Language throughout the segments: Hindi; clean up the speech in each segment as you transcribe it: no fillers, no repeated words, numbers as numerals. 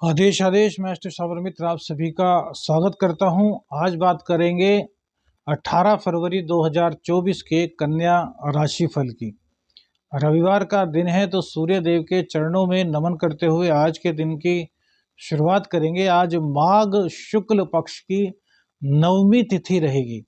आदेश आदेश। मैं अष्ट साबर मित्र आप सभी का स्वागत करता हूं। आज बात करेंगे 18 फरवरी 2024 के कन्या राशि फल की। रविवार का दिन है तो सूर्य देव के चरणों में नमन करते हुए आज के दिन की शुरुआत करेंगे। आज माघ शुक्ल पक्ष की नवमी तिथि रहेगी।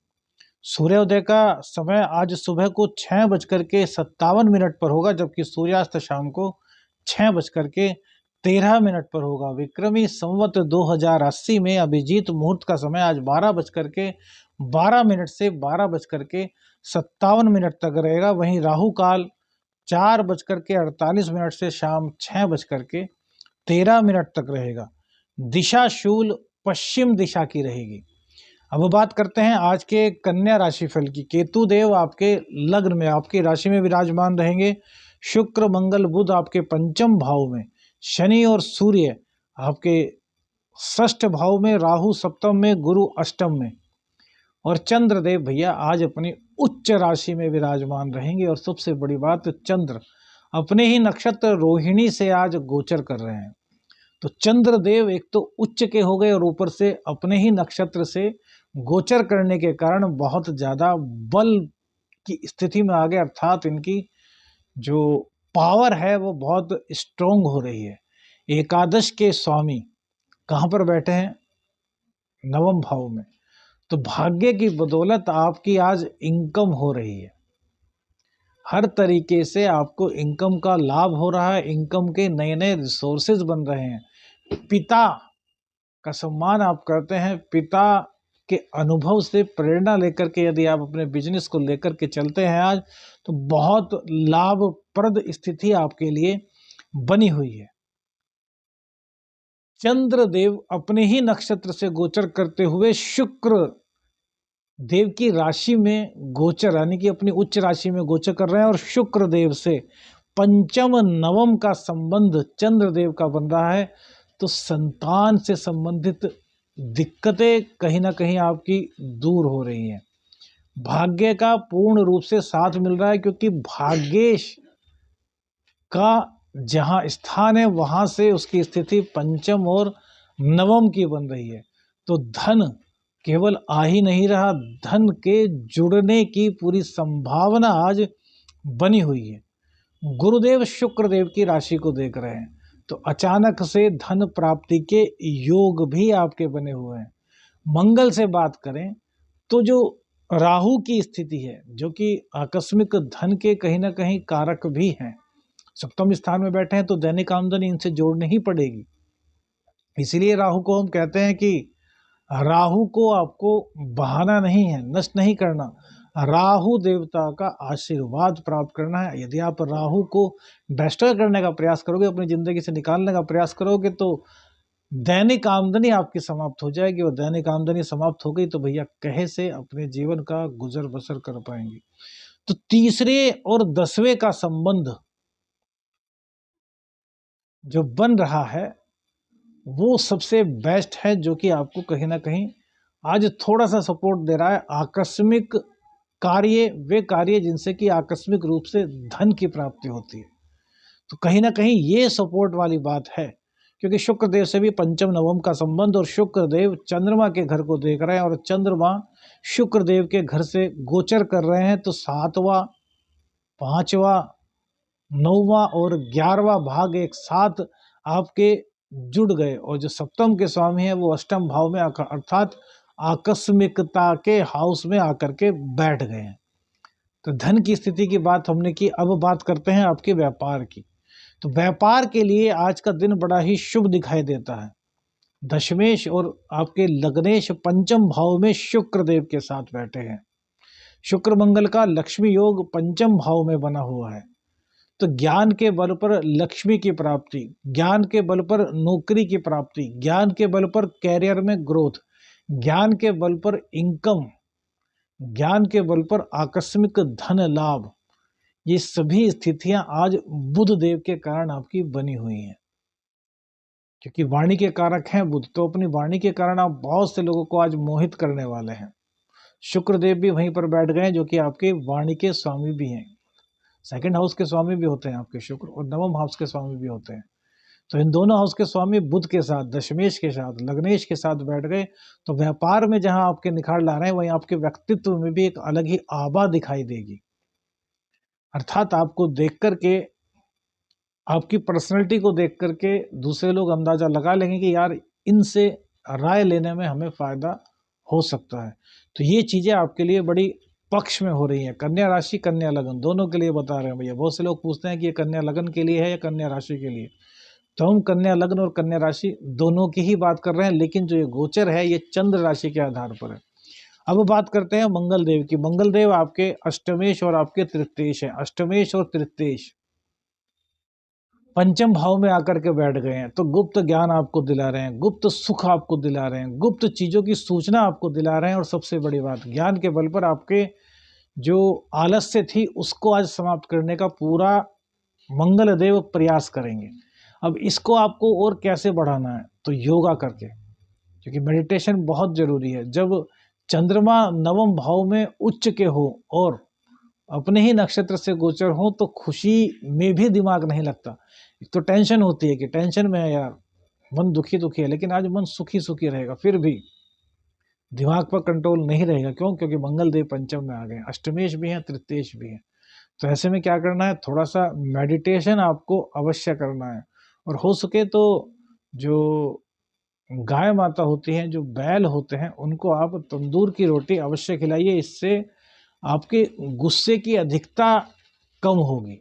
सूर्योदय का समय आज सुबह को 6:57 पर होगा, जबकि सूर्यास्त शाम को 6:13 पर होगा। विक्रमी संवत 2080 में अभिजीत मुहूर्त का समय आज 12:12 से 12:57 तक रहेगा। वहीं राहु काल 4:48 से शाम 6:13 तक रहेगा। दिशा शूल पश्चिम दिशा की रहेगी। अब बात करते हैं आज के कन्या राशि फल की। केतु देव आपके लग्न में, आपकी राशि में विराजमान रहेंगे। शुक्र मंगल बुध आपके पंचम भाव में, शनि और सूर्य आपके षष्ठ भाव में, राहु सप्तम में, गुरु अष्टम में और चंद्रदेव भैया आज अपनी उच्च राशि में विराजमान रहेंगे। और सबसे बड़ी बात, चंद्र अपने ही नक्षत्र रोहिणी से आज गोचर कर रहे हैं। तो चंद्रदेव एक तो उच्च के हो गए और ऊपर से अपने ही नक्षत्र से गोचर करने के कारण बहुत ज्यादा बल की स्थिति में आ गए, अर्थात इनकी जो पावर है वो बहुत स्ट्रोंग हो रही है। एकादश के स्वामी कहाँ पर बैठे हैं? नवम भाव में। तो भाग्य की बदौलत आपकी आज इनकम हो रही है। हर तरीके से आपको इनकम का लाभ हो रहा है। इनकम के नए नए रिसोर्सेज बन रहे हैं। पिता का सम्मान आप करते हैं। पिता के अनुभव से प्रेरणा लेकर के यदि आप अपने बिजनेस को लेकर के चलते हैं आज, तो बहुत लाभप्रद स्थिति आपके लिए बनी हुई है। चंद्रदेव अपने ही नक्षत्र से गोचर करते हुए शुक्र देव की राशि में गोचर, यानी कि अपनी उच्च राशि में गोचर कर रहे हैं। और शुक्र देव से पंचम नवम का संबंध चंद्रदेव का बन रहा है। तो संतान से संबंधित दिक्कतें कहीं ना कहीं आपकी दूर हो रही हैं। भाग्य का पूर्ण रूप से साथ मिल रहा है, क्योंकि भाग्येश का जहां स्थान है वहां से उसकी स्थिति पंचम और नवम की बन रही है। तो धन केवल आ ही नहीं रहा, धन के जुड़ने की पूरी संभावना आज बनी हुई है। गुरुदेव शुक्रदेव की राशि को देख रहे हैं, तो अचानक से धन प्राप्ति के योग भी आपके बने हुए हैं। मंगल से बात करें तो जो राहु की स्थिति है, जो कि आकस्मिक धन के कहीं ना कहीं कारक भी हैं, सप्तम स्थान में बैठे हैं, तो दैनिक आमदनी इनसे जोड़नी ही पड़ेगी। इसीलिए राहु को हम कहते हैं कि राहु को आपको बहाना नहीं है, नष्ट नहीं करना। राहु देवता का आशीर्वाद प्राप्त करना है। यदि आप राहु को डिस्ट्रॉय करने का प्रयास करोगे, अपनी जिंदगी से निकालने का प्रयास करोगे, तो दैनिक आमदनी आपकी समाप्त हो जाएगी। और दैनिक आमदनी समाप्त हो गई तो भैया कहे से अपने जीवन का गुजर बसर कर पाएंगे। तो तीसरे और 10वें का संबंध जो बन रहा है वो सबसे बेस्ट है, जो कि आपको कहीं ना कहीं आज थोड़ा सा सपोर्ट दे रहा है। आकस्मिक कार्य, वे कार्य जिनसे कि आकस्मिक रूप से धन की प्राप्ति होती है, तो कहीं ना कहीं ये सपोर्ट वाली बात है। क्योंकि शुक्र देव से भी पंचम नवम का संबंध, और शुक्र देव चंद्रमा के घर को देख रहे हैं, और चंद्रमा शुक्र देव के घर से गोचर कर रहे हैं। तो 7वां, 5वां, 9वां और 11वां भाग एक साथ आपके जुड़ गए। और जो सप्तम के स्वामी है वो अष्टम भाव में अर्थात आकस्मिकता के हाउस में आकर के बैठ गए हैं। तो धन की स्थिति की बात हमने की। अब बात करते हैं आपके व्यापार की। तो व्यापार के लिए आज का दिन बड़ा ही शुभ दिखाई देता है। दशमेश और आपके लग्नेश पंचम भाव में शुक्र देव के साथ बैठे हैं। शुक्र मंगल का लक्ष्मी योग पंचम भाव में बना हुआ है। तो ज्ञान के बल पर लक्ष्मी की प्राप्ति, ज्ञान के बल पर नौकरी की प्राप्ति, ज्ञान के बल पर कैरियर में ग्रोथ, ज्ञान के बल पर इनकम, ज्ञान के बल पर आकस्मिक धन लाभ, ये सभी स्थितियां आज बुध देव के कारण आपकी बनी हुई हैं। क्योंकि वाणी के कारक हैं बुध, तो अपनी वाणी के कारण आप बहुत से लोगों को आज मोहित करने वाले हैं। शुक्रदेव भी वहीं पर बैठ गए, जो कि आपके वाणी के स्वामी भी हैं। सेकंड हाउस के स्वामी भी होते हैं आपके शुक्र, और नवम हाउस के स्वामी भी होते हैं। तो इन दोनों हाउस के स्वामी बुध के साथ, दशमेश के साथ, लग्नेश के साथ बैठ गए, तो व्यापार में जहां आपके निखार ला रहे हैं वहीं आपके व्यक्तित्व में भी एक अलग ही आभा दिखाई देगी। अर्थात आपको देख करके, आपकी पर्सनैलिटी को देख करके दूसरे लोग अंदाजा लगा लेंगे कि यार इनसे राय लेने में हमें फायदा हो सकता है। तो ये चीजें आपके लिए बड़ी पक्ष में हो रही हैं। कन्या राशि, कन्या लगन दोनों के लिए बता रहे हैं भैया। बहुत से लोग पूछते हैं कि ये कन्या लगन के लिए है या कन्या राशि के लिए, तो हम कन्या लग्न और कन्या राशि दोनों की ही बात कर रहे हैं, लेकिन जो ये गोचर है ये चंद्र राशि के आधार पर है। अब बात करते हैं मंगल देव की। मंगल देव आपके अष्टमेश और आपके तृतीयेश है। अष्टमेश और तृतीयेश पंचम भाव में आकर के बैठ गए हैं, तो गुप्त ज्ञान आपको दिला रहे हैं, गुप्त सुख आपको दिला रहे हैं, गुप्त चीजों की सूचना आपको दिला रहे हैं। और सबसे बड़ी बात, ज्ञान के बल पर आपके जो आलस्य थी उसको आज समाप्त करने का पूरा मंगल देव प्रयास करेंगे। अब इसको आपको और कैसे बढ़ाना है, तो योगा करके, क्योंकि मेडिटेशन बहुत जरूरी है। जब चंद्रमा नवम भाव में उच्च के हो और अपने ही नक्षत्र से गोचर हो तो खुशी में भी दिमाग नहीं लगता। एक तो टेंशन होती है कि टेंशन में है यार, मन दुखी दुखी है, लेकिन आज मन सुखी सुखी रहेगा, फिर भी दिमाग पर कंट्रोल नहीं रहेगा। क्यों? क्योंकि मंगल देव पंचम में आ गए, अष्टमेश भी हैं, तृतीयेश भी हैं। तो ऐसे में क्या करना है, थोड़ा सा मेडिटेशन आपको अवश्य करना है। और हो सके तो जो गाय माता होती हैं, जो बैल होते हैं, उनको आप तंदूर की रोटी अवश्य खिलाइए। इससे आपके गुस्से की अधिकता कम होगी।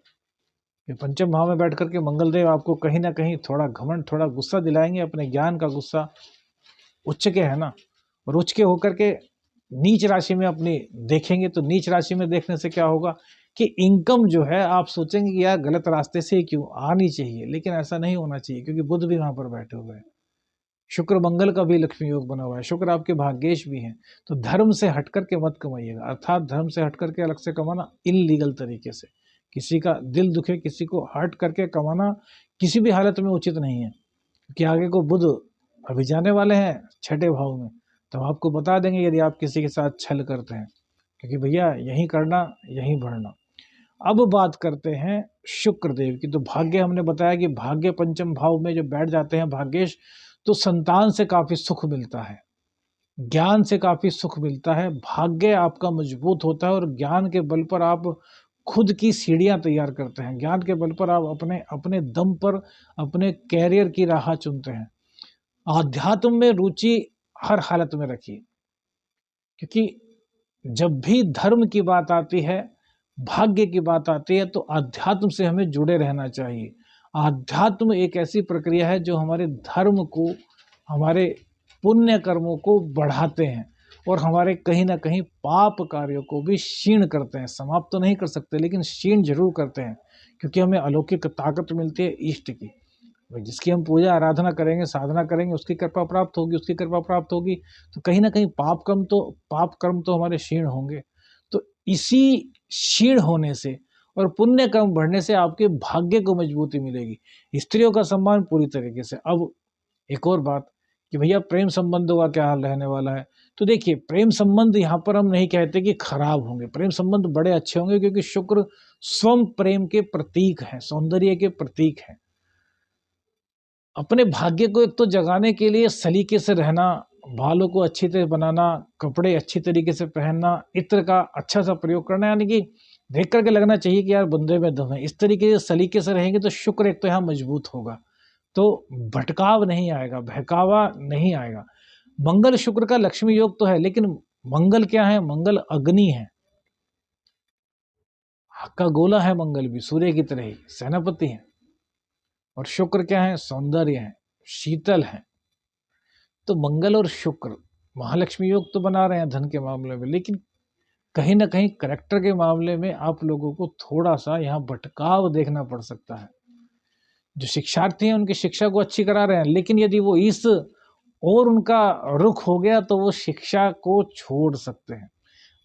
ये पंचम भाव में बैठ करके मंगलदेव आपको कहीं ना कहीं थोड़ा घमंड, थोड़ा गुस्सा दिलाएंगे। अपने ज्ञान का गुस्सा उच्च के है ना, और उच्च के होकर के नीच राशि में अपनी देखेंगे। तो नीच राशि में देखने से क्या होगा कि इनकम जो है आप सोचेंगे कि यार गलत रास्ते से ही क्यों आनी चाहिए, लेकिन ऐसा नहीं होना चाहिए, क्योंकि बुध भी वहां पर बैठे हुए हैं। शुक्र मंगल का भी लक्ष्मी योग बना हुआ है, शुक्र आपके भाग्येश भी हैं। तो धर्म से हट करके मत कमाइएगा, अर्थात धर्म से हट करके अलग से कमाना इलीगल तरीके से, किसी का दिल दुखे, किसी को हर्ट करके कमाना किसी भी हालत में उचित नहीं है। क्योंकि आगे को बुध अभी जाने वाले हैं छठे भाव में, तो हम आपको बता देंगे यदि आप किसी के साथ छल करते हैं, क्योंकि भैया यहीं करना यहीं बढ़ना। अब बात करते हैं शुक्र देव की। तो भाग्य हमने बताया कि भाग्य पंचम भाव में जो बैठ जाते हैं भाग्येश, तो संतान से काफी सुख मिलता है, ज्ञान से काफी सुख मिलता है, भाग्य आपका मजबूत होता है, और ज्ञान के बल पर आप खुद की सीढ़ियां तैयार करते हैं। ज्ञान के बल पर आप अपने अपने दम पर अपने कैरियर की राह चुनते हैं। आध्यात्म में रुचि हर हालत में रखिए, क्योंकि जब भी धर्म की बात आती है, भाग्य की बात आती है, तो अध्यात्म से हमें जुड़े रहना चाहिए। अध्यात्म एक ऐसी प्रक्रिया है जो हमारे धर्म को, हमारे पुण्य कर्मों को बढ़ाते हैं, और हमारे कहीं ना कहीं पाप कार्यों को भी क्षीण करते हैं। समाप्त तो नहीं कर सकते, लेकिन क्षीण जरूर करते हैं, क्योंकि हमें अलौकिक ताकत मिलती है इष्ट की। जिसकी हम पूजा आराधना करेंगे, साधना करेंगे, उसकी कृपा प्राप्त होगी, उसकी कृपा प्राप्त होगी, तो कहीं ना कहीं पाप कर्म तो हमारे क्षीण होंगे। तो इसी क्षीण होने से और पुण्य कर्म बढ़ने से आपके भाग्य को मजबूती मिलेगी, स्त्रियों का सम्मान पूरी तरीके से। अब एक और बात कि भैया प्रेम संबंधों का क्या हाल रहने वाला है, तो देखिए प्रेम संबंध यहाँ पर हम नहीं कहते कि खराब होंगे, प्रेम संबंध बड़े अच्छे होंगे, क्योंकि शुक्र स्वयं प्रेम के प्रतीक है, सौंदर्य के प्रतीक है। अपने भाग्य को एक तो जगाने के लिए सलीके से रहना, बालों को अच्छी तरह बनाना, कपड़े अच्छी तरीके से पहनना, इत्र का अच्छा सा प्रयोग करना, यानी कि देख करके लगना चाहिए कि यार बंदे में दम है। इस तरीके से सलीके से रहेंगे तो शुक्र एक तो यहाँ मजबूत होगा, तो भटकाव नहीं आएगा, बहकावा नहीं आएगा। मंगल शुक्र का लक्ष्मी योग तो है, लेकिन मंगल क्या है, मंगल अग्नि है, आग का गोला है। मंगल भी सूर्य की तरह ही सेनापति है। और शुक्र क्या है, सौंदर्य है, शीतल है। तो मंगल और शुक्र महालक्ष्मी योग तो बना रहे हैं धन के मामले में, लेकिन कहीं ना कहीं करेक्टर के मामले में आप लोगों को थोड़ा सा यहाँ भटकाव देखना पड़ सकता है। जो शिक्षार्थी हैं उनकी शिक्षा को अच्छी करा रहे हैं, लेकिन यदि वो इस और उनका रुख हो गया तो वो शिक्षा को छोड़ सकते हैं,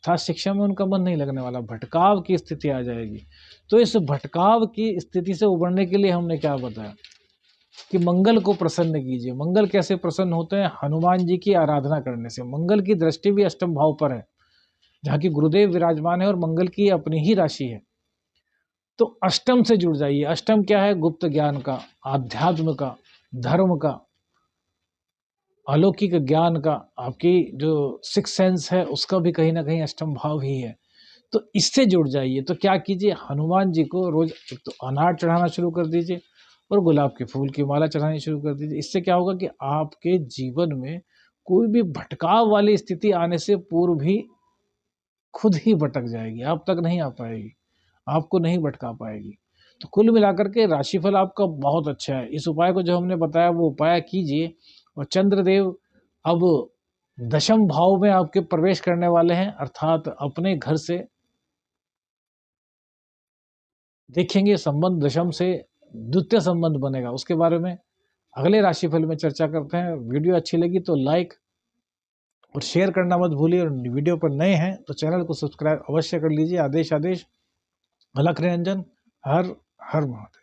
था शिक्षा में उनका मन नहीं लगने वाला, भटकाव की स्थिति आ जाएगी। तो इस भटकाव की स्थिति से उबरने के लिए हमने क्या बताया कि मंगल को प्रसन्न कीजिए। मंगल कैसे प्रसन्न होते हैं, हनुमान जी की आराधना करने से। मंगल की दृष्टि भी अष्टम भाव पर है, जहाँ की गुरुदेव विराजमान है, और मंगल की अपनी ही राशि है। तो अष्टम से जुड़ जाइए। अष्टम क्या है? गुप्त ज्ञान का, आध्यात्म का, धर्म का, अलौकिक ज्ञान का, आपकी जो सिक्स सेंस है उसका भी कहीं ना कहीं अष्टम भाव ही है। तो इससे जुड़ जाइए। तो क्या कीजिए, हनुमान जी को रोज एक तो अनार चढ़ाना शुरू कर दीजिए और गुलाब के फूल की माला चढ़ानी शुरू कर दीजिए। इससे क्या होगा कि आपके जीवन में कोई भी भटकाव वाली स्थिति आने से पूर्व भी खुद ही भटक जाएगी, आप तक नहीं आ पाएगी, आपको नहीं भटका पाएगी। तो कुल मिलाकर के राशिफल आपका बहुत अच्छा है। इस उपाय को जो हमने बताया वो उपाय कीजिए। और चंद्रदेव अब दशम भाव में आपके प्रवेश करने वाले हैं, अर्थात अपने घर से देखेंगे संबंध दशम से द्वितीय संबंध बनेगा। उसके बारे में अगले राशिफल में चर्चा करते हैं। वीडियो अच्छी लगी तो लाइक और शेयर करना मत भूलिए। और वीडियो पर नए हैं तो चैनल को सब्सक्राइब अवश्य कर लीजिए। आदेश आदेश, अलख निरंजन, हर हर महादेव।